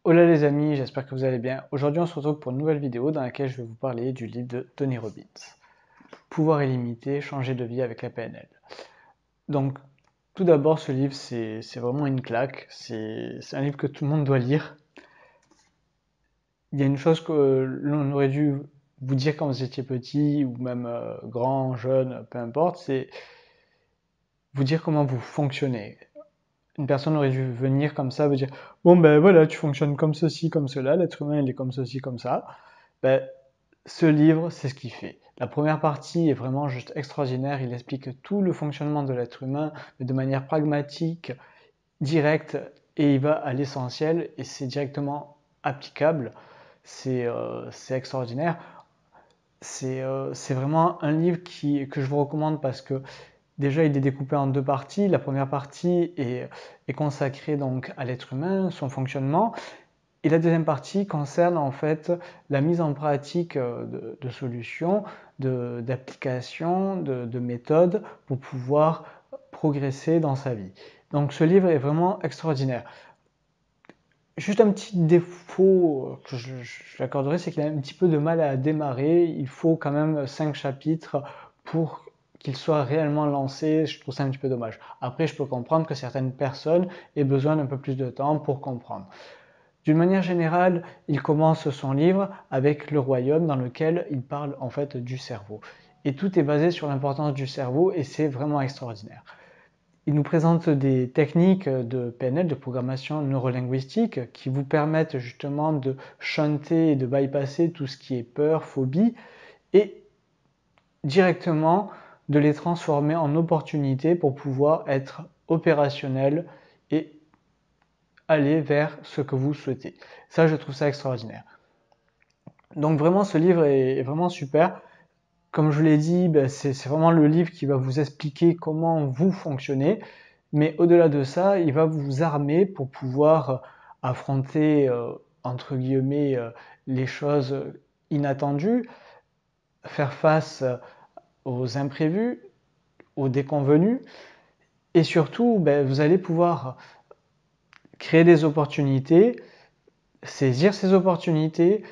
Hola les amis, j'espère que vous allez bien. Aujourd'hui on se retrouve pour une nouvelle vidéo dans laquelle je vais vous parler du livre de Tony Robbins. Pouvoir illimité, changer de vie avec la PNL. Donc tout d'abord ce livre c'est vraiment une claque, c'est un livre que tout le monde doit lire. Il y a une chose que l'on aurait dû vous dire quand vous étiez petit ou même grand, jeune, peu importe, c'est vous dire comment vous fonctionnez. Une personne aurait dû venir comme ça, vous dire bon ben voilà, tu fonctionnes comme ceci, comme cela, l'être humain il est comme ceci, comme ça. Ben, ce livre, c'est ce qu'il fait. La première partie est vraiment juste extraordinaire. Il explique tout le fonctionnement de l'être humain, mais de manière pragmatique, directe, et il va à l'essentiel, et c'est directement applicable. C'est extraordinaire. C'est vraiment un livre que je vous recommande parce que déjà il est découpé en deux parties. La première partie est consacrée donc à l'être humain, son fonctionnement, et la deuxième partie concerne en fait la mise en pratique de solutions, d'applications, de méthodes pour pouvoir progresser dans sa vie. Donc ce livre est vraiment extraordinaire. Juste un petit défaut que je l'accorderai, c'est qu'il a un petit peu de mal à démarrer. Il faut quand même 5 chapitres pour qu'il soit réellement lancé. Je trouve ça un petit peu dommage. Après, je peux comprendre que certaines personnes aient besoin d'un peu plus de temps pour comprendre. D'une manière générale, il commence son livre avec le royaume dans lequel il parle en fait du cerveau. Et tout est basé sur l'importance du cerveau et c'est vraiment extraordinaire. Il nous présente des techniques de PNL, de programmation neurolinguistique, qui vous permettent justement de shunter et de bypasser tout ce qui est peur, phobie, et directement de les transformer en opportunités pour pouvoir être opérationnel et aller vers ce que vous souhaitez. Ça, je trouve ça extraordinaire. Donc vraiment, ce livre est vraiment super. Comme je vous l'ai dit, c'est vraiment le livre qui va vous expliquer comment vous fonctionnez. Mais au-delà de ça, il va vous armer pour pouvoir affronter, entre guillemets, les choses inattendues, faire face aux imprévus, aux déconvenus. Et surtout, vous allez pouvoir créer des opportunités, saisir ces opportunités,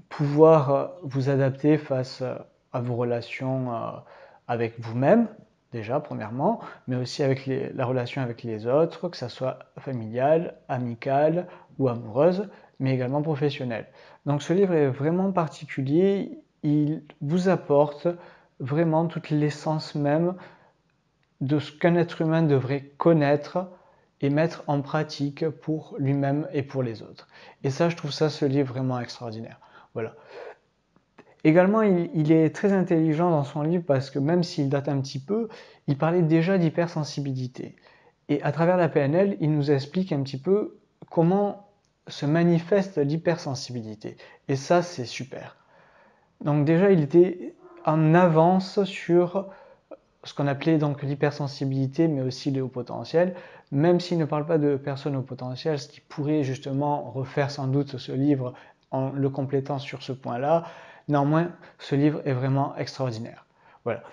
pouvoir vous adapter face à vos relations avec vous-même, déjà, premièrement, mais aussi avec la relation avec les autres, que ce soit familiale, amicale ou amoureuse, mais également professionnelle. Donc ce livre est vraiment particulier, il vous apporte vraiment toute l'essence même de ce qu'un être humain devrait connaître et mettre en pratique pour lui-même et pour les autres. Et ça, je trouve ça, ce livre vraiment extraordinaire. Voilà. Également, il est très intelligent dans son livre parce que même s'il date un petit peu, il parlait déjà d'hypersensibilité. Et à travers la PNL, il nous explique un petit peu comment se manifeste l'hypersensibilité. Et ça, c'est super. Donc déjà, il était en avance sur ce qu'on appelait donc l'hypersensibilité, mais aussi le haut potentiel, même s'il ne parle pas de personnes au potentiel, ce qui pourrait justement refaire sans doute ce livre en le complétant sur ce point-là. Néanmoins, ce livre est vraiment extraordinaire. Voilà.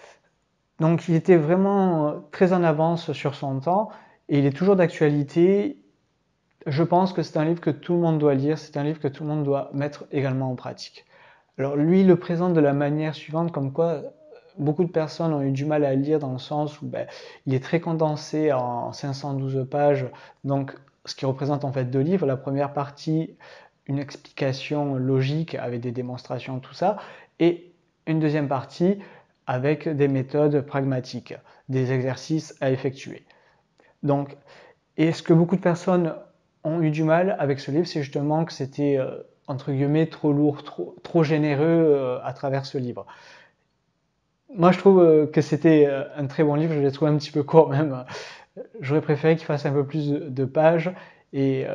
Donc il était vraiment très en avance sur son temps et il est toujours d'actualité. Je pense que c'est un livre que tout le monde doit lire, c'est un livre que tout le monde doit mettre également en pratique. Alors lui, il le présente de la manière suivante, comme quoi beaucoup de personnes ont eu du mal à le lire dans le sens où il est très condensé en 512 pages, donc ce qui représente en fait deux livres. La première partie, une explication logique avec des démonstrations, tout ça, et une deuxième partie avec des méthodes pragmatiques, des exercices à effectuer. Donc, et ce que beaucoup de personnes ont eu du mal avec ce livre, c'est justement que c'était entre guillemets trop lourd, trop généreux à travers ce livre. Moi, je trouve que c'était un très bon livre. Je l'ai trouvé un petit peu court même. J'aurais préféré qu'il fasse un peu plus de pages et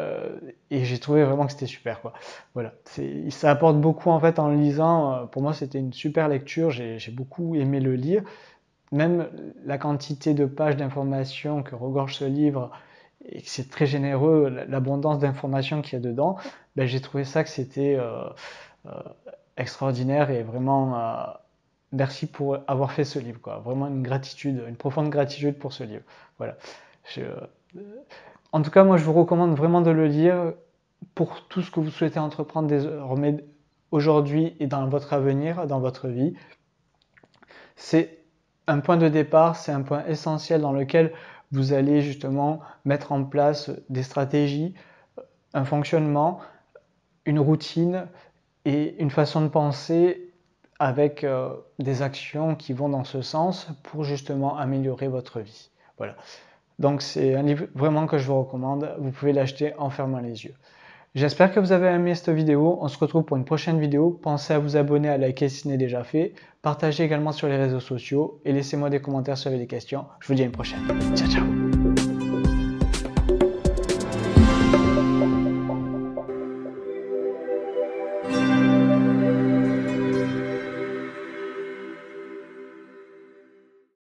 j'ai trouvé vraiment que c'était super, quoi. Voilà, ça apporte beaucoup en fait en le lisant. Pour moi, c'était une super lecture. J'ai beaucoup aimé le lire. Même la quantité de pages d'informations que regorge ce livre et que c'est très généreux, l'abondance d'informations qu'il y a dedans, j'ai trouvé ça que c'était euh, extraordinaire et vraiment merci pour avoir fait ce livre, quoi. Vraiment une gratitude, une profonde gratitude pour ce livre. Voilà. Je, en tout cas, moi, je vous recommande vraiment de le lire. pour tout ce que vous souhaitez entreprendre désormais aujourd'hui et dans votre avenir, dans votre vie. C'est un point de départ, c'est un point essentiel dans lequel vous allez justement mettre en place des stratégies, un fonctionnement, une routine et une façon de penser avec des actions qui vont dans ce sens pour justement améliorer votre vie. Voilà. Donc c'est un livre vraiment que je vous recommande. Vous pouvez l'acheter en fermant les yeux. J'espère que vous avez aimé cette vidéo. On se retrouve pour une prochaine vidéo. Pensez à vous abonner, à liker si ce n'est déjà fait. Partagez également sur les réseaux sociaux et laissez-moi des commentaires si vous avez des questions. Je vous dis à une prochaine. Ciao, ciao.